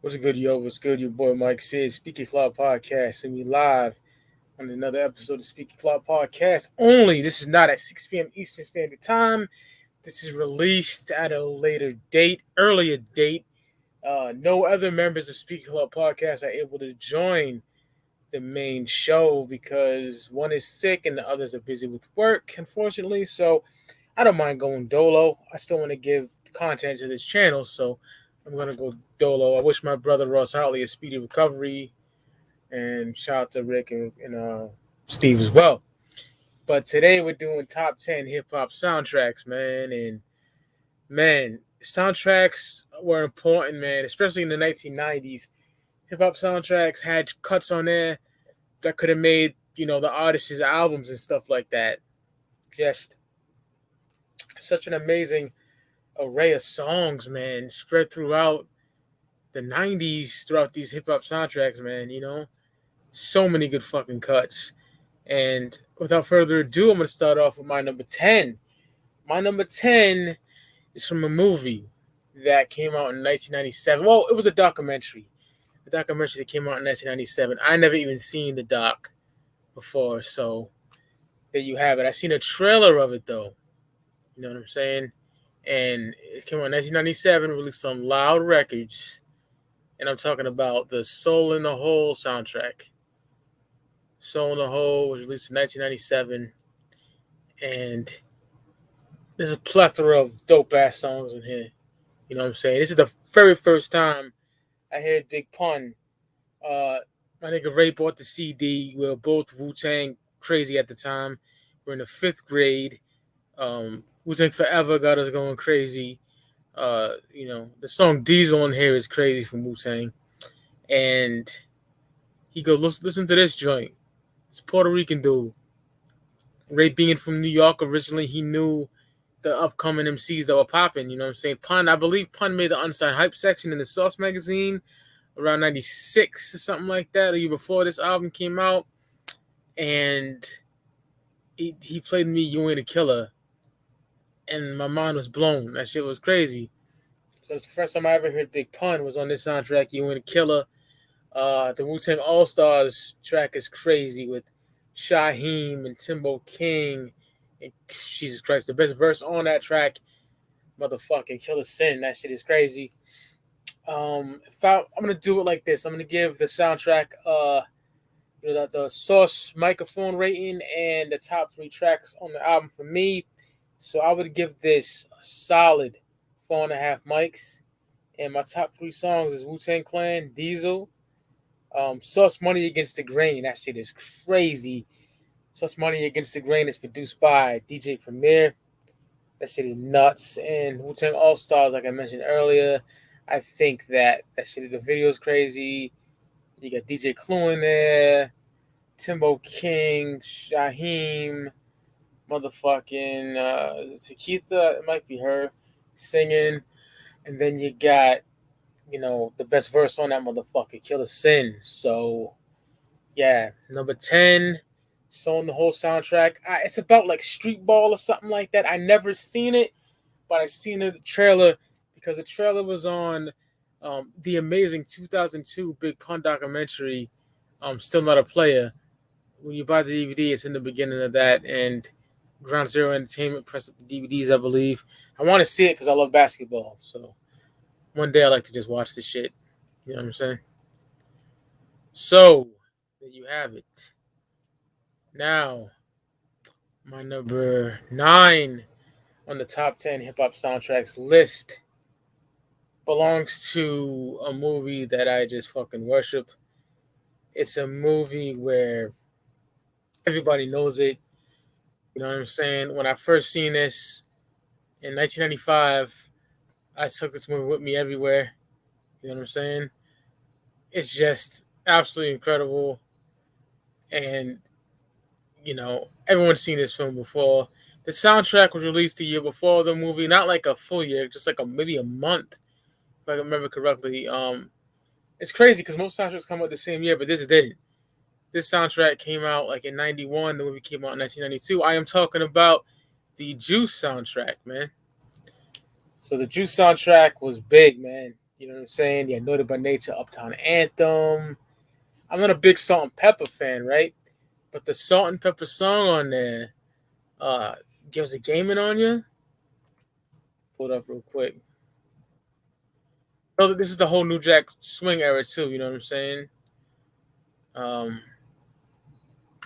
What's good, yo? What's good? Your boy Mike Sears, Speaking Clout Podcast, and we live on another episode of Speaking Clout Podcast. Only this is not at 6 p.m. Eastern Standard Time. This is released at a later date, earlier date. No other members of Speaking Clout Podcast are able to join the main show because one is sick and the others are busy with work, unfortunately. So I don't mind going dolo. I still want to give content to this channel, so I'm going to go dolo. I wish my brother Ross Hartley a speedy recovery, and shout out to Rick and Steve as well. But today we're doing top 10 hip-hop soundtracks, man. And, man, soundtracks were important, man, especially in the 1990s. Hip-hop soundtracks had cuts on there that could have made, the artists' albums and stuff like that. Just such an amazing array of songs, man, spread throughout the 90s, throughout these hip-hop soundtracks, man, so many good fucking cuts. And without further ado, I'm going to start off with my number 10. My number 10 is from a movie that came out in 1997. Well, it was a documentary that came out in 1997. I never even seen the doc before, so there you have it. I seen a trailer of it, though. You know what I'm saying? And it came out in 1997, released on Loud Records. And I'm talking about the Soul in the Hole soundtrack. Soul in the Hole was released in 1997. And there's a plethora of dope-ass songs in here. You know what I'm saying? This is the very first time I heard Big Pun. My nigga Ray bought the CD. We were both Wu-Tang crazy at the time. We're in the 5th grade. Wu-Tang Forever got us going crazy. The song Diesel in here is crazy from Wu-Tang. And he goes, listen to this joint. It's a Puerto Rican dude. Ray being from New York originally, he knew the upcoming MCs that were popping. You know what I'm saying? I believe Pun made the Unsigned Hype section in the Sauce magazine around 96 or something like that, the year before this album came out. And he played me You Ain't a Killer. And my mind was blown. That shit was crazy. So it's the first time I ever heard Big Pun was on this soundtrack, You Ain't a Killer. The Wu-Tang All-Stars track is crazy with Shaheem and Timbo King. And Jesus Christ, the best verse on that track, motherfucking Killer Sin. That shit is crazy. I'm going to do it like this. I'm going to give the soundtrack the source microphone rating and the top 3 tracks on the album for me. So I would give this a solid 4.5 mics. And my top 3 songs is Wu-Tang Clan, Diesel, Sauce Money Against the Grain. That shit is crazy. Sauce Money Against the Grain is produced by DJ Premier. That shit is nuts. And Wu-Tang All-Stars, like I mentioned earlier, I think that shit, the video is crazy. You got DJ Clue in there, Timbo King, Shaheem, motherfucking Takitha, it might be her singing, and then you got the best verse on that motherfucker, Killer Sin. So yeah, number 10, Soul in the Whole soundtrack. It's about like street ball or something like that. I never seen it, but I seen the trailer because the trailer was on the amazing 2002 Big Pun documentary, Still Not a Player. When you buy the DVD, it's in the beginning of that, and Ground Zero Entertainment pressed up the DVDs, I believe. I want to see it because I love basketball. So one day I like to just watch this shit. You know what I'm saying? So there you have it. Now, my number 9 on the top 10 hip-hop soundtracks list belongs to a movie that I just fucking worship. It's a movie where everybody knows it. You know what I'm saying? When I first seen this in 1995, I took this movie with me everywhere. You know what I'm saying? It's just absolutely incredible. And, everyone's seen this film before. The soundtrack was released the year before the movie, not like a full year, just like maybe a month, if I remember correctly. It's crazy because most soundtracks come out the same year, but this didn't. This soundtrack came out like in 91. The movie came out in 1992. I am talking about the Juice soundtrack, man. So the Juice soundtrack was big, man. You know what I'm saying? Yeah, Noted by Nature, Uptown Anthem. I'm not a big Salt and Pepper fan, right? But the Salt and Pepper song on there, gives a gaming on you. Pull it up real quick. Oh, this is the whole New Jack Swing era too. You know what I'm saying? Um,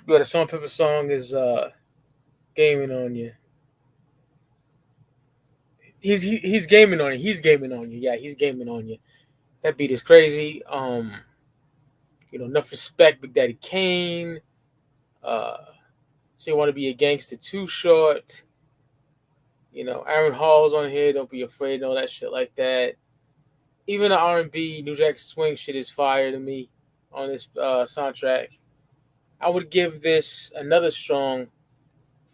yeah, the Salt and Pepper song is gaming on you. He's gaming on you. He's gaming on you. Yeah, he's gaming on you. That beat is crazy. Enough respect, Big Daddy Kane. Uh, so you want to be a gangster too short. Aaron Hall's on here. Don't be afraid and all that shit like that. Even the R&B New Jack Swing shit is fire to me on this soundtrack. I would give this another strong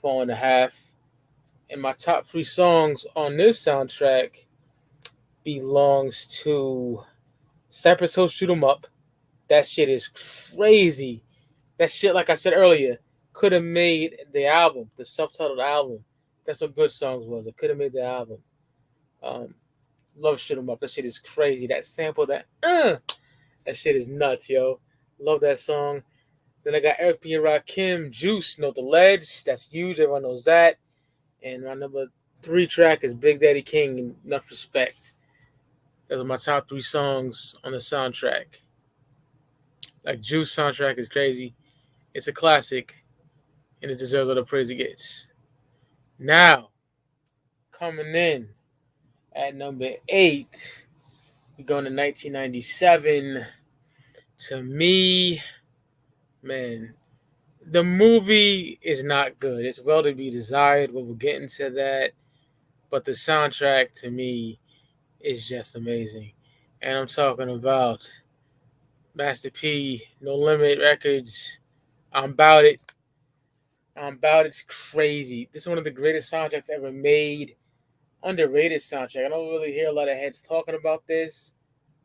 4.5. And my top 3 songs on this soundtrack belongs to Cypress Hill Shoot 'Em Up. That shit is crazy. That shit, like I said earlier, could have made the album, the self-titled album. That's what Good Songs was. It could have made the album. Love Shoot 'Em Up. That shit is crazy. That sample, that shit is nuts, yo. Love that song. Then I got Eric B. and Rakim, Juice, Know the Ledge. That's huge. Everyone knows that. And my number 3 track is Big Daddy King and Enough Respect. Those are my top 3 songs on the soundtrack. Like Juice soundtrack is crazy. It's a classic, and it deserves all the praise it gets. Now, coming in at number 8, we go to 1997. To me, man, the movie is not good. It's well to be desired, but we'll get into that. But the soundtrack, to me, is just amazing. And I'm talking about Master P, No Limit Records. I'm About It. It's crazy. This is one of the greatest soundtracks ever made. Underrated soundtrack. I don't really hear a lot of heads talking about this,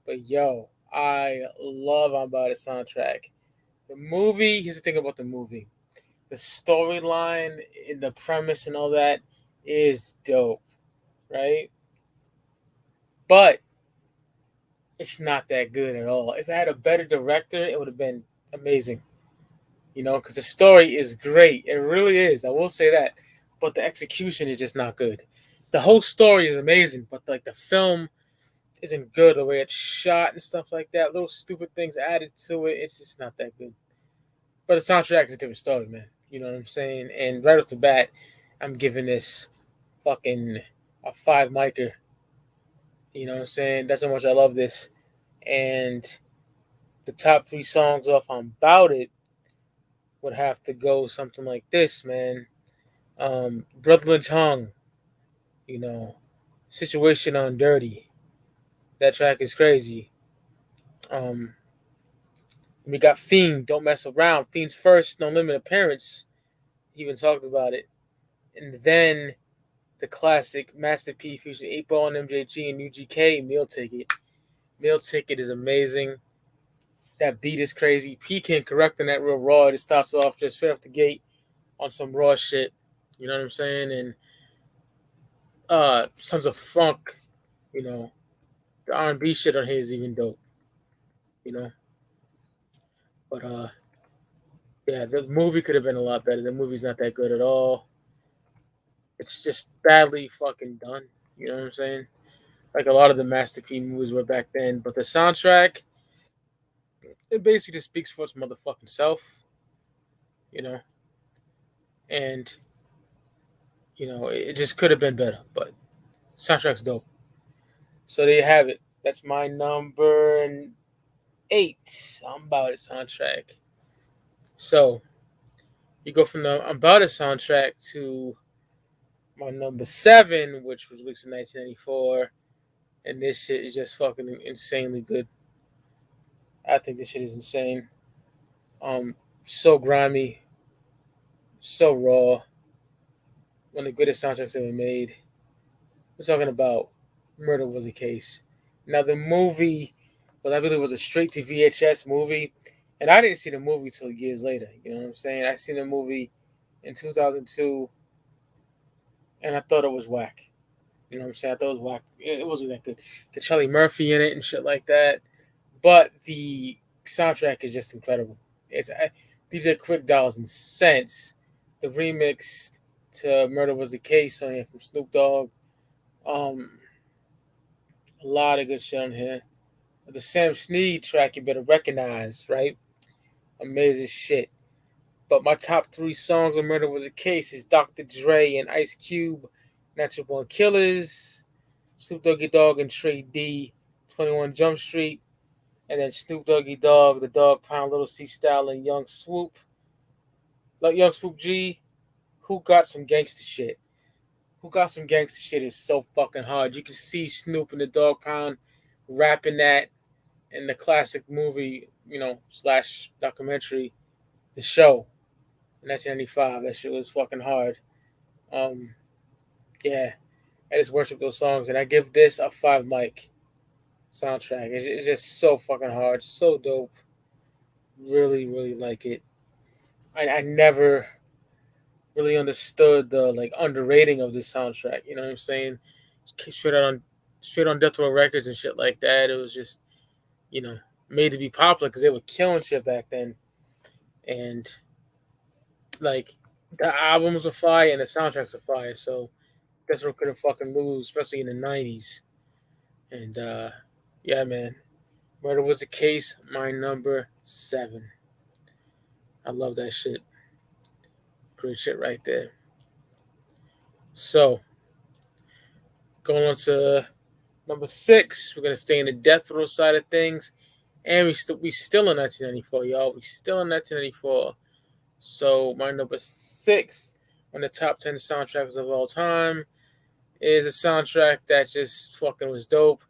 but yo, I love I'm About It soundtrack. The movie, here's the thing about the movie. The storyline, the premise, and all that is dope, right? But it's not that good at all. If it had a better director, it would have been amazing. Because the story is great. It really is. I will say that. But the execution is just not good. The whole story is amazing, but like the film isn't good. The way it's shot and stuff like that, little stupid things added to it. It's just not that good. But the soundtrack is a different story, man. You know what I'm saying? And right off the bat, I'm giving this fucking a 5 micer. You know what I'm saying? That's how much I love this. And the top 3 songs off I'm About It would have to go something like this, man. Brooklyn Hung, Situation on Dirty. That track is crazy. We got Fiend, Don't Mess Around. Fiend's first No Limit appearance. He even talked about it. And then the classic Master P featuring 8 Ball and MJG and UGK, Meal Ticket. Meal Ticket is amazing. That beat is crazy. P can correct on that real raw. It starts off just straight off the gate on some raw shit. You know what I'm saying? And Sons of Funk, the R&B shit on here is even dope. But yeah, the movie could have been a lot better. The movie's not that good at all. It's just badly fucking done. You know what I'm saying? Like a lot of the Master P movies were back then. But the soundtrack, it basically just speaks for its motherfucking self. And it just could have been better. But soundtrack's dope. So there you have it. That's my number 8. I'm About It soundtrack. So you go from the I'm About It soundtrack to my number 7, which was released in 1994, and this shit is just fucking insanely good. I think this shit is insane. So grimy, so raw. One of the greatest soundtracks ever made. We're talking about Murder Was a Case. Now the movie, I believe was a straight to VHS movie, and I didn't see the movie till years later. You know what I'm saying? I seen the movie in 2002, and I thought it was whack. You know what I'm saying? I thought it was whack. It wasn't that good. Got Charlie Murphy in it and shit like that. But the soundtrack is just incredible. DJ Quick Dollars and Cents, the remix to Murder Was the Case on here from Snoop Dogg. Um, a lot of good shit on here. The Sam Snead track you better recognize, right? Amazing shit. But my top three songs on Murder Was the Case is Dr. Dre and Ice Cube, Natural Born Killers, Snoop Doggy Dogg and Trey D, 21 Jump Street, and then Snoop Doggy Dogg, The Dog Pound, Little C Style, and Young Swoop. Like Young Swoop G, Who Got Some Gangsta Shit. Who Got Some Gangsta Shit is so fucking hard. You can see Snoop and the Dog Pound rapping that in the classic movie, slash documentary, The Show, in 1995. That shit was fucking hard. Yeah, I just worship those songs, and I give this a 5 mic soundtrack. It's just so fucking hard, so dope. Really, really like it. I never really understood the underrating of this soundtrack. You know what I'm saying? Straight on Death Row Records and shit like that. It was just made to be popular because they were killing shit back then, and like the albums are fire and the soundtracks are fire. So Death Row couldn't fucking lose, especially in the '90s. And yeah, man, Murder Was the Case. My number 7. I love that shit. Great shit right there. So, going on to number 6, we're gonna stay in the Death Row side of things, and we still in 1994, y'all. We still in 1994. So my number 6 on the top 10 soundtracks of all time is a soundtrack that just fucking was dope.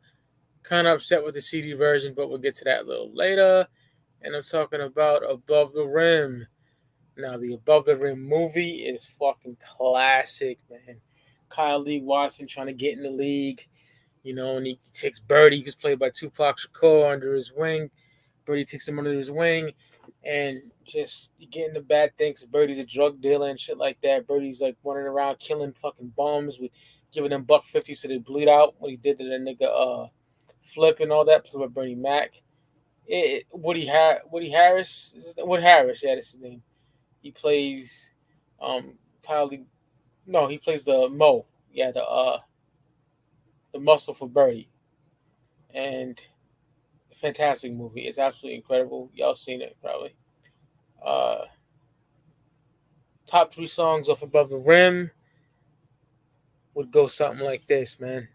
Kind of upset with the CD version, but we'll get to that a little later. And I'm talking about Above the Rim. Now, the Above the Rim movie is fucking classic, man. Kyle Lee Watson trying to get in the league, and he takes Birdie, who's played by Tupac Shakur, under his wing. Birdie takes him under his wing, and just getting the bad things. Birdie's a drug dealer and shit like that. Birdie's like running around killing fucking bums with giving them $1.50 so they bleed out. What he did to that nigga Flip and all that, played by Bernie Mac. Woody Harris, yeah, that's his name. He plays probably no, he plays the Mo. Yeah, the muscle for Birdie. And fantastic movie. It's absolutely incredible. Y'all seen it probably. Top 3 songs off Above the Rim would go something like this, man.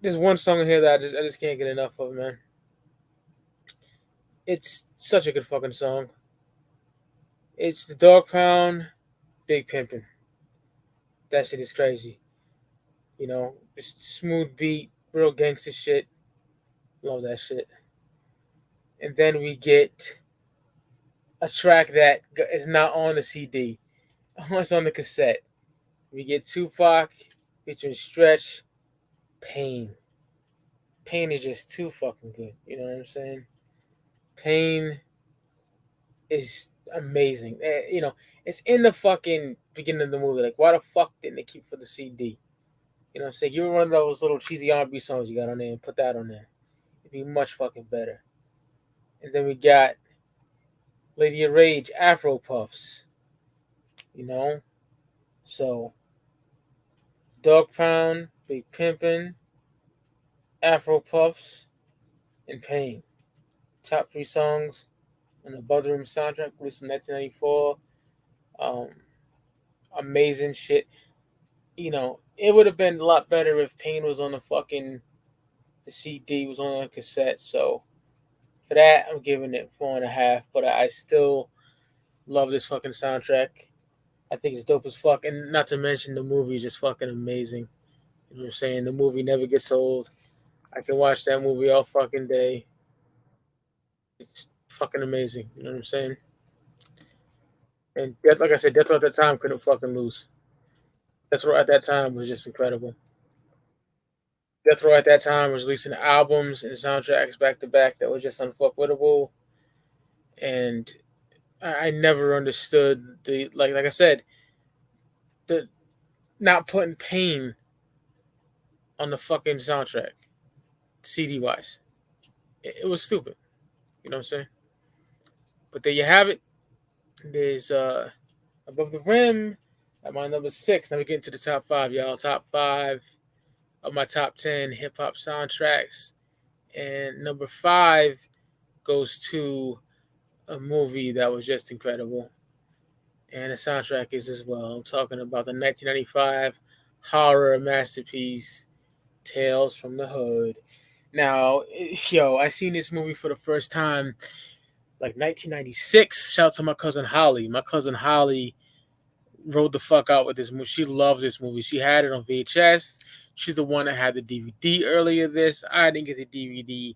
There's one song in here that I just can't get enough of, man. It's such a good fucking song. It's the Dog Pound, Big Pimpin'. That shit is crazy. Just smooth beat, real gangster shit. Love that shit. And then we get a track that is not on the CD. It's on the cassette. We get Tupac featuring Stretch, Pain. Pain is just too fucking good. You know what I'm saying? Pain is amazing. It's in the fucking beginning of the movie. Like, why the fuck didn't they keep for the CD? You know what I'm saying? You one of those little cheesy R&B songs you got on there and put that on there. It'd be much fucking better. And then we got Lady of Rage, Afro Puffs. So Dog Pound, Big Pimpin', Afro Puffs, and Pain. Top 3 songs on the Above the Rim soundtrack, released in 1994. Amazing shit. It would have been a lot better if Pain was on the CD was on a cassette. So for that, I'm giving it 4.5. But I still love this fucking soundtrack. I think it's dope as fuck. And not to mention the movie is just fucking amazing. You know what I'm saying? The movie never gets old. I can watch that movie all fucking day. It's fucking amazing. You know what I'm saying? And like I said, Death Row at that time couldn't fucking lose. Death Row at that time was just incredible. Death Row at that time was releasing albums and soundtracks back to back that were just unfuckwittable. And I never understood like I said, the not putting Pain on the fucking soundtrack, CD wise. It was stupid. You know what I'm saying? But there you have it. There's Above the Rim at my number 6. Now we get into the top 5, y'all. Top 5 of my top 10 hip hop soundtracks. And number 5 goes to a movie that was just incredible. And the soundtrack is as well. I'm talking about the 1995 horror masterpiece, Tales from the Hood. Now, yo, I seen this movie for the first time like 1996. Shout out to my cousin Holly. My cousin Holly rode the fuck out with this movie. She loves this movie. She had it on VHS. She's the one that had the DVD earlier this. I didn't get the DVD.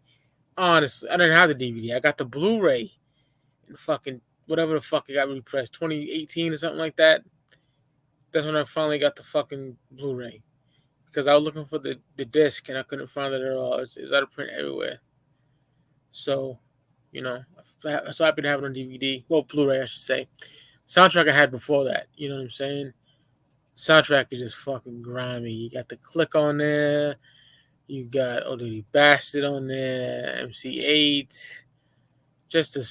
Honestly, I didn't have the DVD. I got the Blu-ray and fucking whatever the fuck it got repressed, 2018 or something like that. That's when I finally got the fucking Blu-ray. Because I was looking for the disc and I couldn't find it at all. It's out of print everywhere. So, you know, I'm so happy to have it on DVD. Well, Blu-ray, I should say. Soundtrack I had before that. You know what I'm saying? Soundtrack is just fucking grimy. You got the Click on there. You got Oh Dirty Bastard on there. MC8. Just a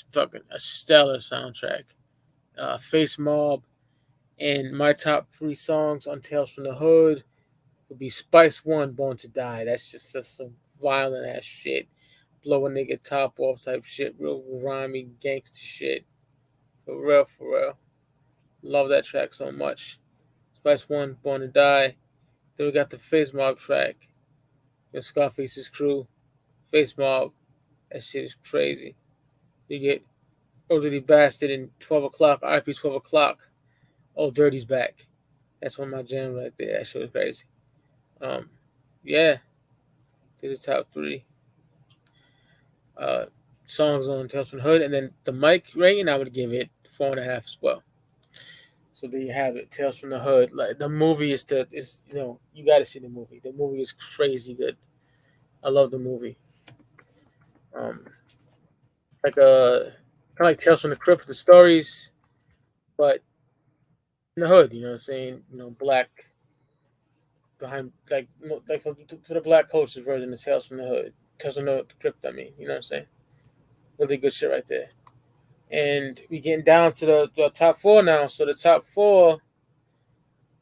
stellar soundtrack. Face Mob. And my top 3 songs on Tales from the Hood would be Spice One, Born to Die. That's just some violent ass shit. Blow a nigga top off type shit. Real grimy gangster shit. For real, for real. Love that track so much. Spice One, Born to Die. Then we got the Face Mob track. Scarface's Crew. Face Mob. That shit is crazy. You get Oh Dirty Bastard and 12 o'clock. RP 12 o'clock. Oh Dirty's back. That's one of my jams right there. That shit was crazy. Yeah. These are top 3 songs on Tales from the Hood. And then the mic rating, I would give it 4.5 as well. So there you have it, Tales from the Hood. Like the movie is you got to see the movie. The movie is crazy good. I love the movie. Like kind of like Tales from the Crypt, the stories, but in the hood. You know what I'm saying? Black behind for the black culture version of Tales from the Hood, Tales from the Crypt. I mean, you know what I'm saying? Really good shit right there. And we getting down to the top 4 now. So the top 4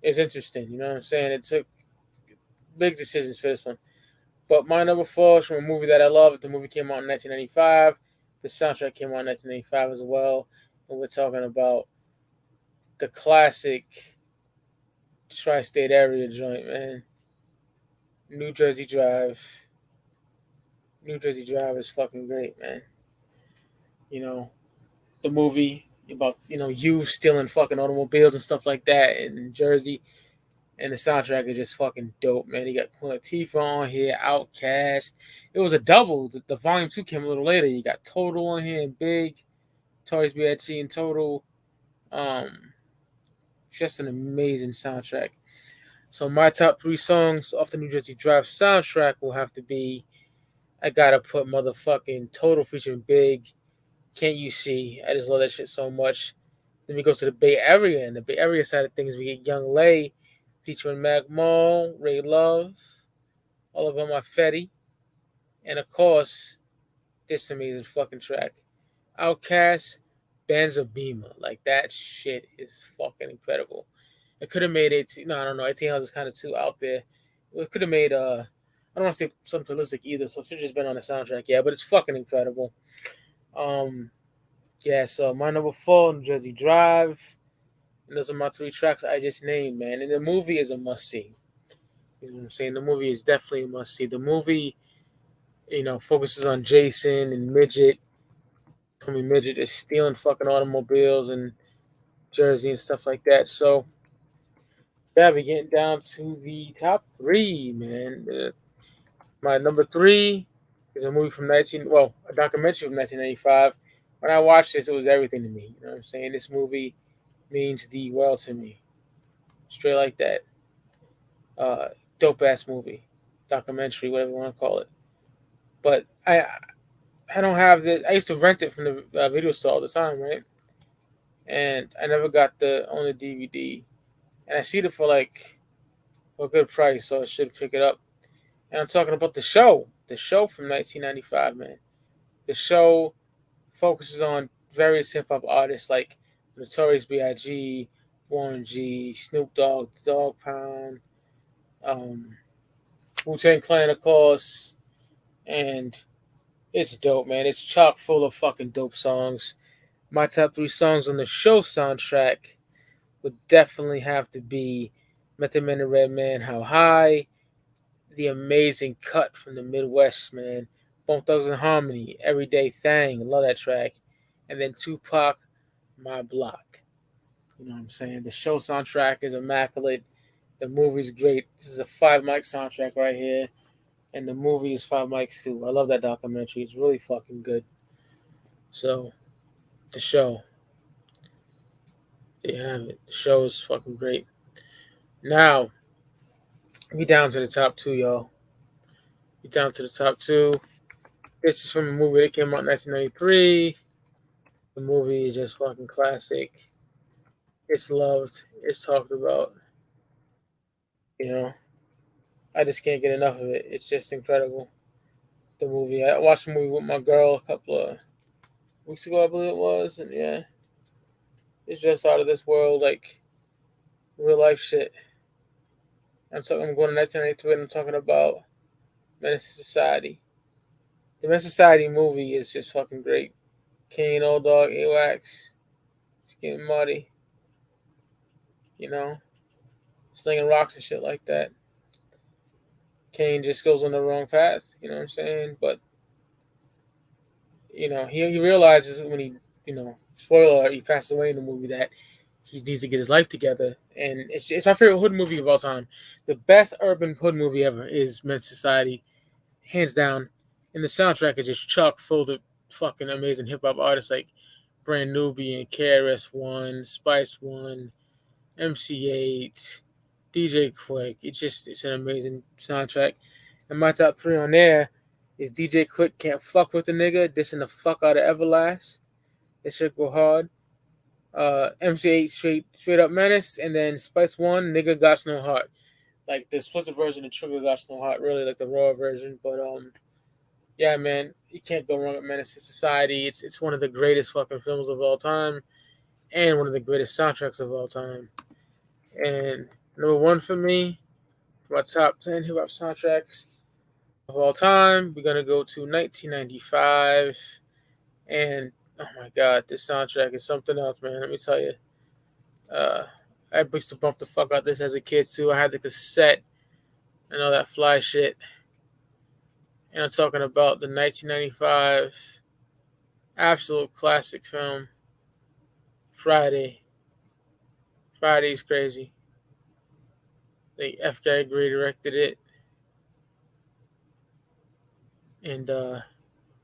is interesting. You know what I'm saying? It took big decisions for this one. But my number 4 is from a movie that I love. The movie came out in 1995. The soundtrack came out in 1995 as well. And we're talking about the classic tri-state area joint, man. New Jersey Drive. New Jersey Drive is fucking great, man. The movie about, you stealing fucking automobiles and stuff like that in Jersey. And the soundtrack is just fucking dope, man. You got Queen Latifah on here, Outkast. It was a double. The volume 2 came a little later. You got Total on here and Big. Tories B.I.G. and Total. Just an amazing soundtrack. So my top 3 songs off the New Jersey Drive soundtrack will have to be, I gotta put motherfucking Total featuring Big. Can't You See? I just love that shit so much. Then we go to the Bay Area. And the Bay Area side of things, we get Young Lay featuring Mac Mall, Ray Love, all of them are Fetty. And of course, this amazing fucking track. Outkast, Benza Beamer. Like that shit is fucking incredible. It could have made 18. No, I don't know. 18 Hours is kind of too out there. It could have made I don't want to say something realistic either, so it should have just been on the soundtrack. Yeah, but it's fucking incredible. Yeah, so my number 4, New Jersey Drive. And those are my 3 tracks I just named, man. And the movie is a must-see. You know what I'm saying? The movie is definitely a must-see. The movie, focuses on Jason and Midget. Midget is stealing fucking automobiles in Jersey and stuff like that. So, yeah, we're getting down to the top 3, man. My number 3 is a movie from a documentary from 1995. When I watched this, it was everything to me. You know what I'm saying? This movie means the world to me. Straight like that. Dope ass movie. Documentary, whatever you want to call it. But I don't have I used to rent it from the video store all the time, right? And I never got on the DVD. And I seen it for like for a good price, so I should pick it up. And I'm talking about the show from 1995, man. The show focuses on various hip hop artists like Notorious B.I.G., Warren G, Snoop Dogg, Dog Pound, um, Wu-Tang Clan, of course, and it's dope, man. It's chock full of fucking dope songs. My top three songs on the show soundtrack would definitely have to be Method Man and Redman, How High, the amazing cut from the Midwest, man. Bone Thugs and Harmony, Everyday Thing, love that track. And then Tupac, My Block. You know what I'm saying? The show soundtrack is immaculate. The movie's great. This is a 5 mic soundtrack right here. And the movie is 5 mics too. I love that documentary. It's really fucking good. So, the show. There you have it. The show is fucking great. Now, we down to the top two, y'all. We down to the top two. This is from a movie that came out in 1993. The movie is just fucking classic. It's loved. It's talked about. You know, I just can't get enough of it. It's just incredible. The movie. I watched the movie with my girl a couple of weeks ago, I believe it was, and yeah, it's just out of this world, like real life shit. I'm going to 1993, and I'm talking about Menace to Society. The Menace to Society movie is just fucking great. Kane, Old Dog, AWAX, it's getting muddy. You know, slinging rocks and shit like that. Kane just goes on the wrong path. You know what I'm saying? But you know, he realizes when spoiler alert, he passes away in the movie that he needs to get his life together. And it's my favorite hood movie of all time. The best urban hood movie ever is Men's Society, hands down. And the soundtrack is just chock full of fucking amazing hip hop artists like Brand Nubian, KRS-One, Spice One, MC8, DJ Quick. It's an amazing soundtrack. And my top three on there is DJ Quick, Can't Fuck With a Nigga, dissing the fuck out of Everlast. It should go hard. MC8 straight up menace, and then Spice One, Nigga Got No Heart. Like the explicit version of Trigger Got No Heart, really like the raw version. But yeah, man, you can't go wrong with Menace to Society. It's one of the greatest fucking films of all time, and one of the greatest soundtracks of all time. And number one for me, my top 10 hip hop soundtracks of all time, we're gonna go to 1995, and oh my god, this soundtrack is something else, man. Let me tell you. I used to bump the fuck out this as a kid too. I had the cassette and all that fly shit. And I'm talking about the 1995 absolute classic film, Friday. Friday's crazy. Like F. Gary Gray directed it, and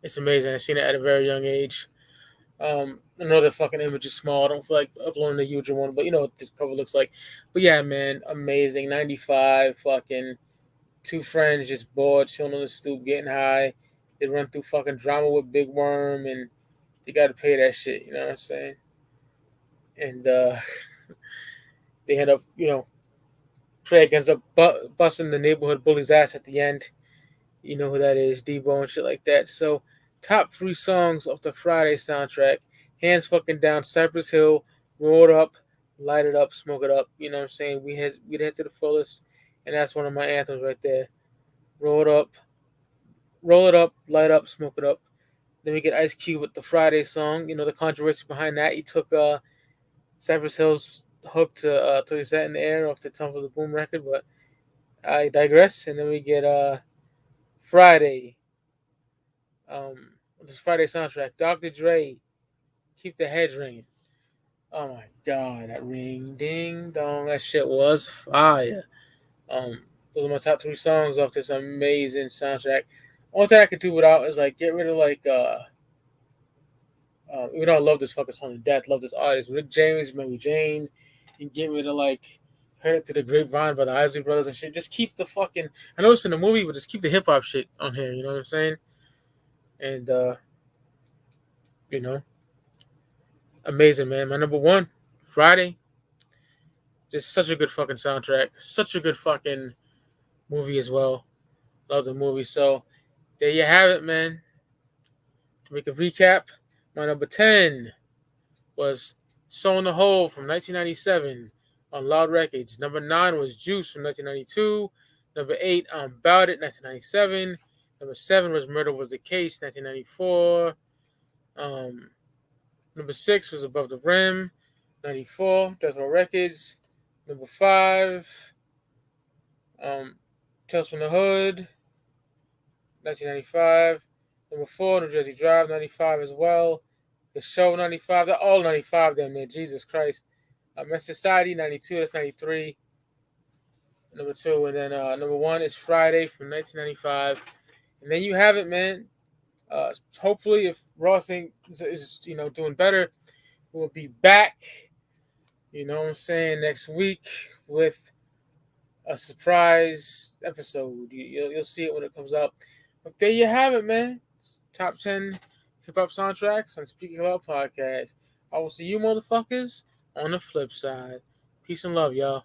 it's amazing. I seen it at a very young age. I know the fucking image is small. I don't feel like uploading the huge one, but you know what the cover looks like. But yeah, man, amazing. 95, fucking two friends just bored, chilling on the stoop, getting high. They run through fucking drama with Big Worm, and they got to pay that shit. You know what I'm saying? And they end up, Craig ends up busting the neighborhood bully's ass at the end. You know who that is, Debo and shit like that. So, top three songs off the Friday soundtrack: Hands Fucking Down, Cypress Hill, Roll It Up, Light It Up, Smoke It Up. You know what I'm saying? We'd head to the fullest, and that's one of my anthems right there. Roll It Up, Roll It Up, Light Up, Smoke It Up. Then we get Ice Cube with the Friday song. You know the controversy behind that. He took Cypress Hill's hook to 30 Set in the Air off the Tumble the Boom record, but I digress. And then we get Friday. This Friday soundtrack. Dr. Dre, Keep the Heads Ringing. Oh my god, that ring ding dong, that shit was fire. Those are my top three songs off this amazing soundtrack. Only thing I could do without is like get rid of like even though I love this fucking song to death, love this artist, Rick James, Mary Jane, and get rid of like Heard It to the Grapevine by the Isley Brothers and shit. Just keep the fucking, I know it's in the movie, but just keep the hip hop shit on here, you know what I'm saying? And amazing, man. My number one, Friday. Just such a good fucking soundtrack. Such a good fucking movie as well. Love the movie. So there you have it, man. To make a recap, my number 10 was So in the Hole from 1997 on Loud Records. Number 9 was Juice from 1992. Number 8, I'm About It, 1997. Number 7 was Murder Was the Case, 1994. Number 6 was Above the Rim, 94, Death Row Records. Number 5, Tales from the Hood, 1995. Number 4, New Jersey Drive, 95 as well. The Show, 95. They're all 95 then, man. Jesus Christ. Men's Society, 92. That's 93. Number 2. And then number 1 is Friday from 1995. And then you have it, man. Hopefully, if Ross is doing better, we'll be back, you know what I'm saying, next week with a surprise episode. You'll see it when it comes out. But there you have it, man. Top 10 hip-hop soundtracks on Speaking Clout Podcast. I will see you motherfuckers on the flip side. Peace and love, y'all.